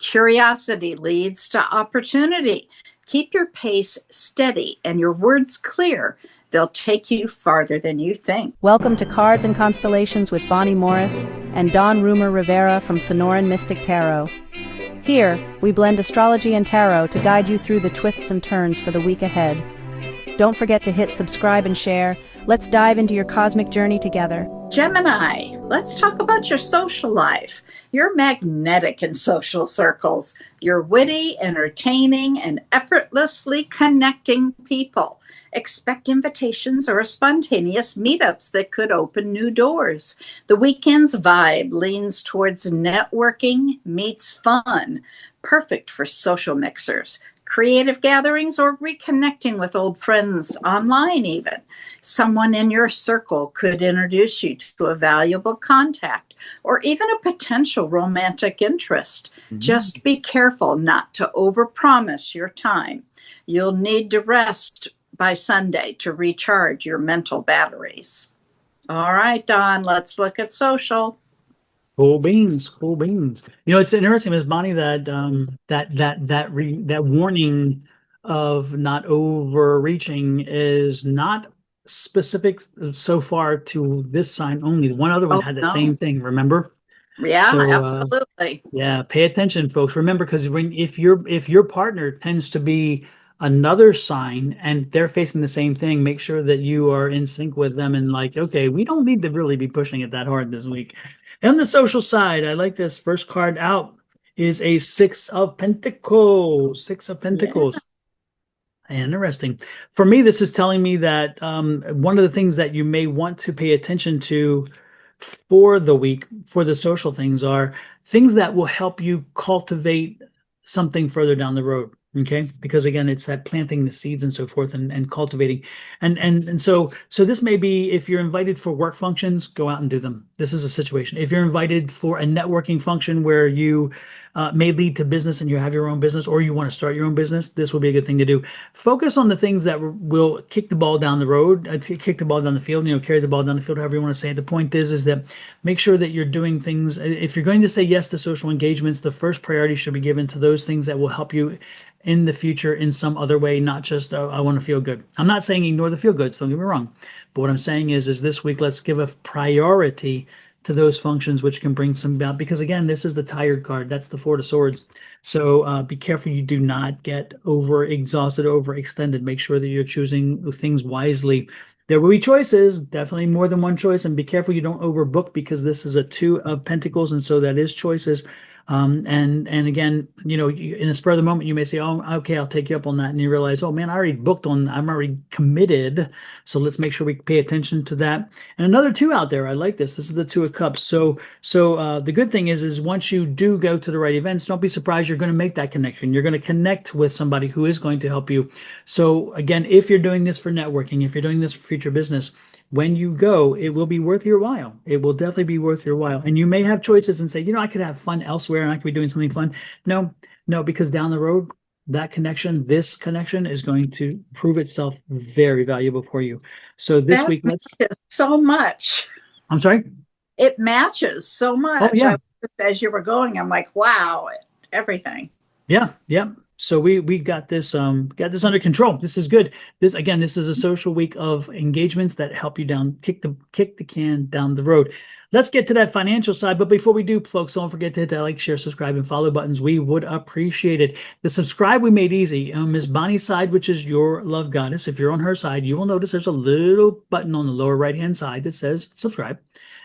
Curiosity leads to opportunity. Keep your pace steady and your words clear. They'll take you farther than you think. Welcome to Cards and Constellations with Bonnie Morris and Don Rumer-Rivera from Sonoran Mystic Tarot. Here, we blend astrology and tarot to guide you through the twists and turns for the week ahead. Don't forget to hit subscribe and share. Let's dive into your cosmic journey together. Gemini, let's talk about your social life. You're magnetic in social circles. You're witty, entertaining, and effortlessly connecting people. Expect invitations or spontaneous meetups that could open new doors. The weekend's vibe leans towards networking meets fun. Perfect for social mixers, creative gatherings, or reconnecting with old friends online even. Someone in your circle could introduce you to a valuable contact or even a potential romantic interest. Just be careful not to overpromise your time. You'll need to rest by Sunday to recharge your mental batteries. All right, Don, let's look at social. Cool beans, cool beans. You know, it's interesting, Ms. Bonnie, that that warning of not overreaching is not specific so far to this sign only. One other one had that same thing, remember? Yeah, So, absolutely. Yeah, pay attention, folks. Remember, because if your partner tends to be another sign and they're facing the same thing, make sure that you are in sync with them and like, okay, we don't need to really be pushing it that hard this week. On the social side, I like this. First card out is a Six of Pentacles. Six of Pentacles. Yeah. Interesting. For me, this is telling me that one of the things that you may want to pay attention to for the week, for the social things, are things that will help you cultivate something further down the road. Okay, because again, it's that planting the seeds and so forth and cultivating. And so this may be, if you're invited for work functions, go out and do them. This is a situation. If you're invited for a networking function where you may lead to business and you have your own business, or you want to start your own business, this will be a good thing to do. Focus on the things that will kick the ball down the road, kick the ball down the field, carry the ball down the field, however you want to say it. The point is that make sure that you're doing things. If you're going to say yes to social engagements, the first priority should be given to those things that will help you in the future in some other way, not just I want to feel good. I'm not saying ignore the feel goods, don't get me wrong. But what I'm saying is this week, let's give a priority to those functions which can bring some about, because again, this is the tired card. That's the Four of Swords. So be careful you do not get over exhausted, overextended. Make sure that you're choosing things wisely. There will be choices, definitely more than one choice, and be careful you don't overbook, because this is a Two of Pentacles, and so that is choices. And again, in the spur of the moment, you may say, oh, okay, I'll take you up on that. And you realize, oh man, I'm already committed. So let's make sure we pay attention to that. And another two out there, I like this. This is the Two of Cups. So the good thing is once you do go to the right events, don't be surprised. You're going to make that connection. You're going to connect with somebody who is going to help you. So again, if you're doing this for networking, if you're doing this for future business, when you go, it will be worth your while. It will definitely be worth your while. And you may have choices and say, I could have fun elsewhere and I could be doing something fun. No, because down the road, this connection is going to prove itself very valuable for you. So this week, let's so much. I'm sorry? It matches so much. Oh, yeah. As you were going, I'm like, wow, everything. Yeah. So we got this under control. This is good. This is a social week of engagements that help you kick the can down the road. Let's get to that financial side. But before we do, folks, don't forget to hit that like, share, subscribe, and follow buttons. We would appreciate it. The subscribe we made easy. Ms. Bonnie's side, which is your love goddess. If you're on her side, you will notice there's a little button on the lower right-hand side that says subscribe.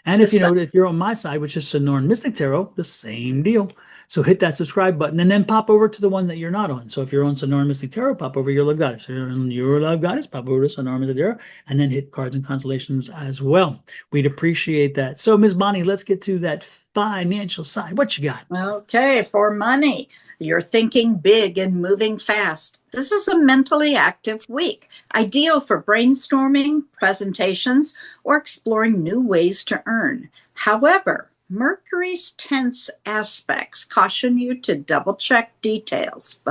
And if you're on my side, which is Sonoran Mystic Tarot, the same deal. So hit that subscribe button and then pop over to the one that you're not on. So if you're on Sonoran Mystic Tarot, pop over your love goddess. If you're on your love goddess, pop over to Sonoran Mystic Tarot, and then hit Cards and Constellations as well. We'd appreciate that. So Ms. Bonnie, let's get to that financial side. What you got? Okay, for money, you're thinking big and moving fast. This is a mentally active week, ideal for brainstorming, presentations, or exploring new ways to earn. However, Mercury's tense aspects caution you to double-check details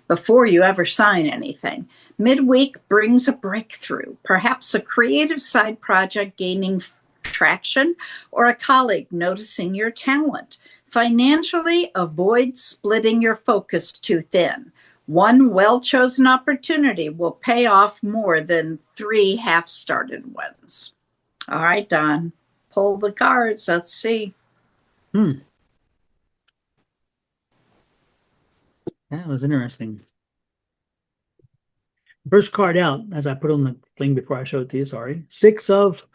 before you ever sign anything. Midweek brings a breakthrough, perhaps a creative side project gaining traction, or a colleague noticing your talent. Financially, avoid splitting your focus too thin. One well-chosen opportunity will pay off more than three half-started ones. All right, Don, pull the cards. Let's see. That was interesting. First card out, as I put on the thing before I showed it to you, sorry. Six of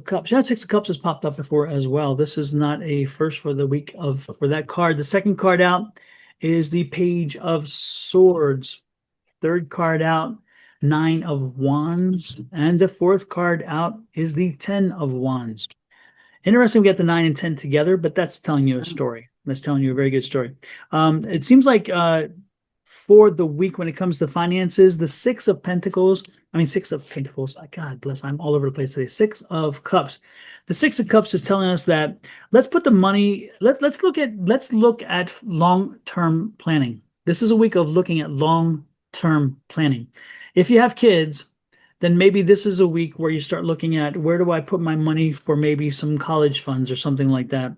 Cups. Yeah, Six of Cups has popped up before as well. This is not a first for the week for that card. The second card out is the Page of Swords. Third card out, Nine of Wands. And the fourth card out is the Ten of Wands. Interesting, we got the 9 and 10 together, but that's telling you a story. That's telling you a very good story. It seems like for the week when it comes to finances, the Six of Pentacles, God bless, I'm all over the place today. Six of Cups. The Six of Cups is telling us that let's put the money, let's look at long-term planning. This is a week of looking at long-term planning. If you have kids, then maybe this is a week where you start looking at where do I put my money for maybe some college funds or something like that.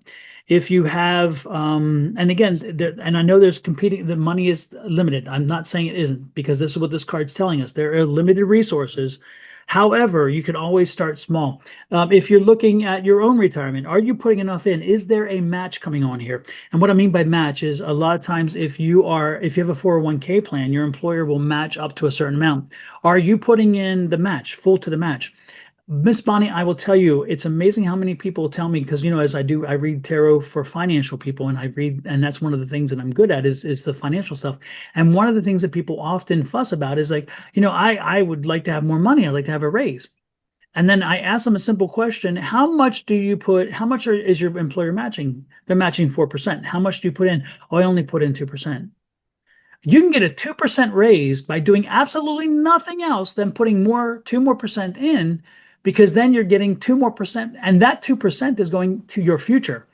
If you have, and again, and I know there's competing, the money is limited. I'm not saying it isn't, because this is what this card's telling us. There are limited resources. However, you can always start small. If you're looking at your own retirement, are you putting enough in? Is there a match coming on here? And what I mean by match is a lot of times if you have a 401k plan, your employer will match up to a certain amount. Are you putting in the match, full to the match? Miss Bonnie, I will tell you, it's amazing how many people tell me, because, as I read tarot for financial people, and that's one of the things that I'm good at is the financial stuff. And one of the things that people often fuss about is like, I would like to have more money. I'd like to have a raise. And then I ask them a simple question. How much is your employer matching? They're matching 4%. How much do you put in? Oh, I only put in 2%. You can get a 2% raise by doing absolutely nothing else than putting 2% more in, because then you're getting 2% more, and that 2% is going to your future.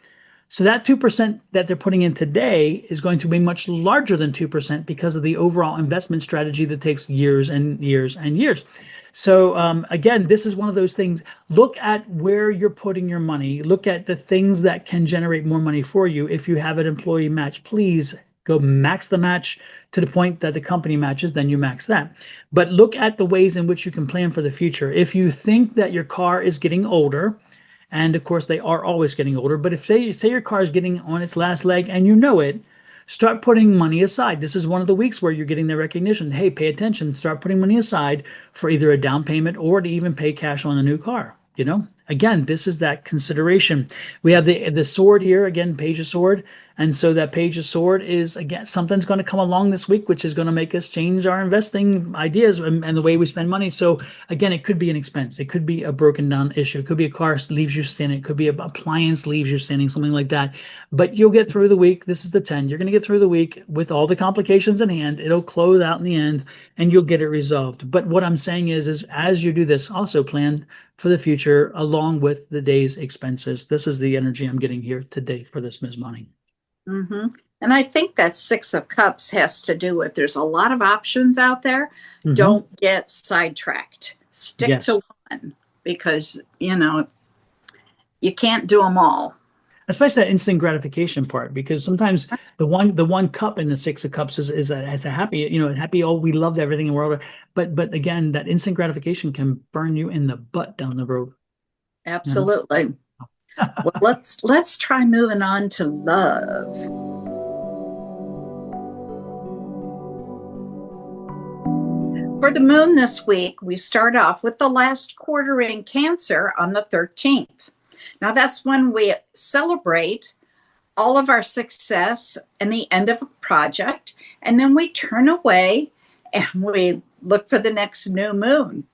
So that 2% that they're putting in today is going to be much larger than 2% because of the overall investment strategy that takes years and years and years. So again, this is one of those things. Look at where you're putting your money. Look at the things that can generate more money for you. If you have an employee match, please go max the match to the point that the company matches, then you max that. But look at the ways in which you can plan for the future. If you think that your car is getting older, and of course they are always getting older, but if say your car is getting on its last leg and you know it, start putting money aside. This is one of the weeks where you're getting the recognition. Hey, pay attention. Start putting money aside for either a down payment or to even pay cash on a new car. Again, this is that consideration. We have the sword here, again, Page of Sword. And so that Page of Sword is, again, something's going to come along this week, which is going to make us change our investing ideas and the way we spend money. So again, it could be an expense. It could be a broken down issue. It could be a car leaves you standing. It could be an appliance leaves you standing, something like that. But you'll get through the week. This is the 10. You're going to get through the week with all the complications in hand. It'll close out in the end and you'll get it resolved. But what I'm saying is as you do this, also plan for the future along with the day's expenses. This is the energy I'm getting here today for this, Ms. Bonnie. Mm-hmm. And I think that Six of Cups has to do with there's a lot of options out there. Mm-hmm. Don't get sidetracked. Stick to one, because, you can't do them all. Especially that instant gratification part, because sometimes the one cup in the Six of Cups is a happy, happy, oh, we loved everything in the world. But again, that instant gratification can burn you in the butt down the road. Absolutely. Well, let's try moving on to love. For the moon this week, we start off with the last quarter in Cancer on the 13th. Now, that's when we celebrate all of our success and the end of a project, and then we turn away and we look for the next new moon.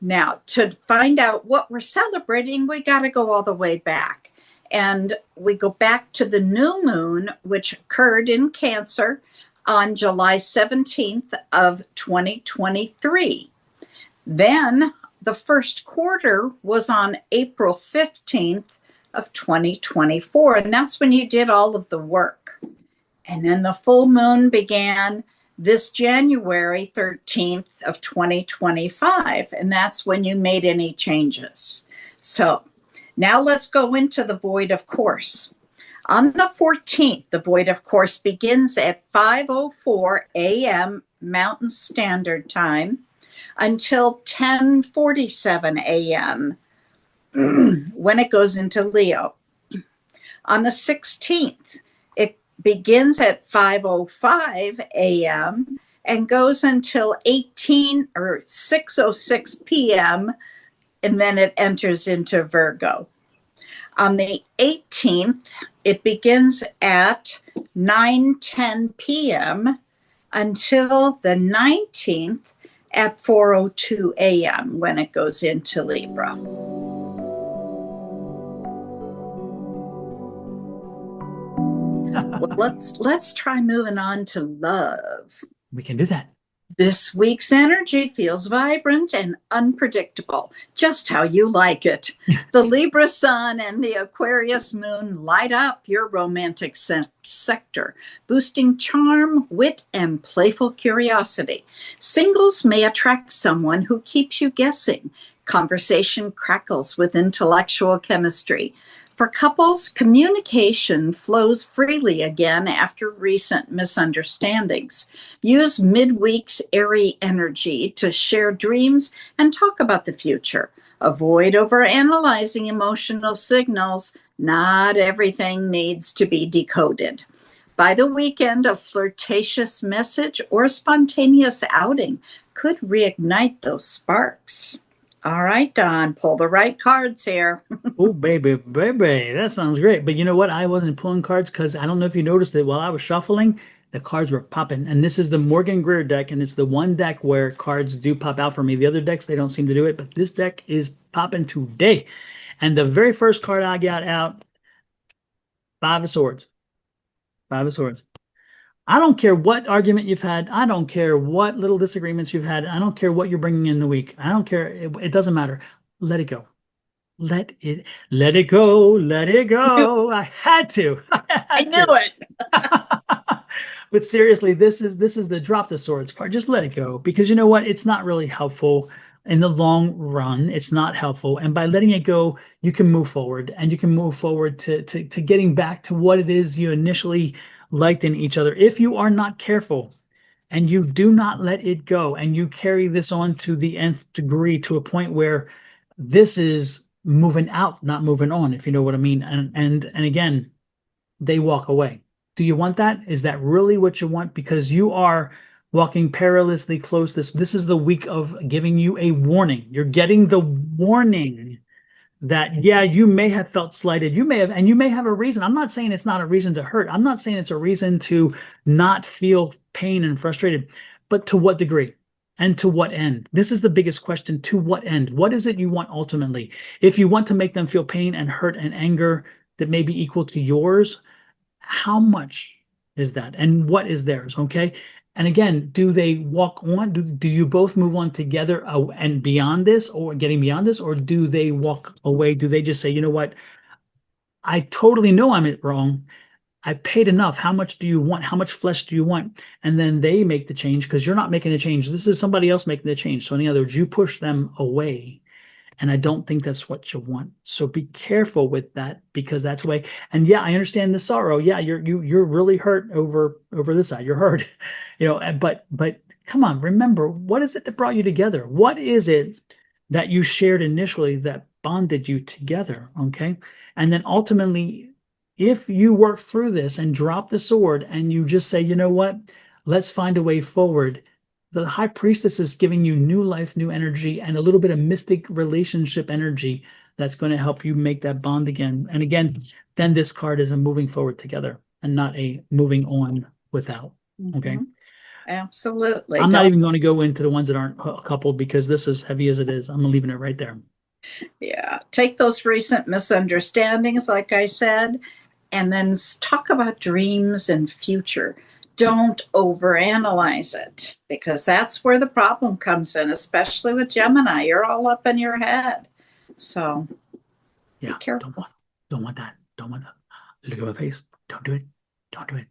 Now, to find out what we're celebrating, we got to go all the way back. And we go back to the new moon, which occurred in Cancer on July 17th of 2023. Then the first quarter was on April 15th of 2024. And that's when you did all of the work. And then the full moon began this January 13th of 2025, and that's when you made any changes. So now let's go into the void, of course. On the 14th, the void, of course, begins at 5:04 a.m. Mountain Standard Time until 10:47 a.m. when it goes into Leo. On the 16th, it begins at 5:05 a.m. and goes until 6:06 p.m. and then it enters into Virgo. On the 18th, it begins at 9:10 p.m. until the 19th at 4:02 a.m. when it goes into Libra. Well, let's try moving on to love. We can do that. This week's energy feels vibrant and unpredictable, just how you like it. The Libra sun and the Aquarius moon light up your romantic sector, boosting charm, wit, and playful curiosity. Singles may attract someone who keeps you guessing. Conversation crackles with intellectual chemistry. For couples, communication flows freely again after recent misunderstandings. Use midweek's airy energy to share dreams and talk about the future. Avoid overanalyzing emotional signals. Not everything needs to be decoded. By the weekend, a flirtatious message or spontaneous outing could reignite those sparks. All right, Don, pull the right cards here. Oh, baby, that sounds great. But you know what? I wasn't pulling cards because I don't know if you noticed it while I was shuffling, the cards were popping. And this is the Morgan Greer deck, and it's the one deck where cards do pop out for me. The other decks, they don't seem to do it, but this deck is popping today. And the very first card I got out, Five of Swords. Five of Swords. I don't care what argument you've had. I don't care what little disagreements you've had. I don't care what you're bringing in the week. I don't care. It doesn't matter. Let it go. Let it go. Let it go. I had to. I knew it. But seriously, this is the drop the swords card. Just let it go, because you know what? It's not really helpful in the long run. It's not helpful. And by letting it go, you can move forward, and you can move forward to getting back to what it is you initially liked in each other. If you are not careful and you do not let it go, and you carry this on to the nth degree, to a point where this is moving out, not moving on, if you know what I mean. And again, they walk away. Do you want that? Is that really what you want? Because you are walking perilously close. This is the week of giving you a warning. You're getting the warning that, yeah, you may have felt slighted. You may have, and you may have a reason. I'm not saying it's not a reason to hurt. I'm not saying it's a reason to not feel pain and frustrated, but to what degree and to what end? This is the biggest question. To what end? What is it you want ultimately? If you want to make them feel pain and hurt and anger that may be equal to yours, how much is that? And what is theirs? Okay. And again, do they walk on? Do you both move on together and beyond this, or getting beyond this, or do they walk away? Do they just say, you know what? I totally know I'm wrong. I paid enough. How much do you want? How much flesh do you want? And then they make the change, because you're not making a change. This is somebody else making the change. So in other words, you push them away. And I don't think that's what you want. So be careful with that, because that's the way. And yeah, I understand the sorrow. Yeah, you're really hurt over this side. You're hurt, but come on, remember, what is it that brought you together? What is it that you shared initially that bonded you together? Okay. And then ultimately, if you work through this and drop the sword and you just say, you know what, let's find a way forward. The High Priestess is giving you new life, new energy, and a little bit of mystic relationship energy that's going to help you make that bond again. And again, then this card is a moving forward together and not a moving on without. Okay. Absolutely. I'm not even going to go into the ones that aren't coupled, because this is heavy as it is. I'm leaving it right there. Yeah. Take those recent misunderstandings, like I said, and then talk about dreams and future. Don't overanalyze it, because that's where the problem comes in, especially with Gemini. You're all up in your head. So yeah, be careful. Don't want that. Don't want that. Look at my face. Don't do it. Don't do it.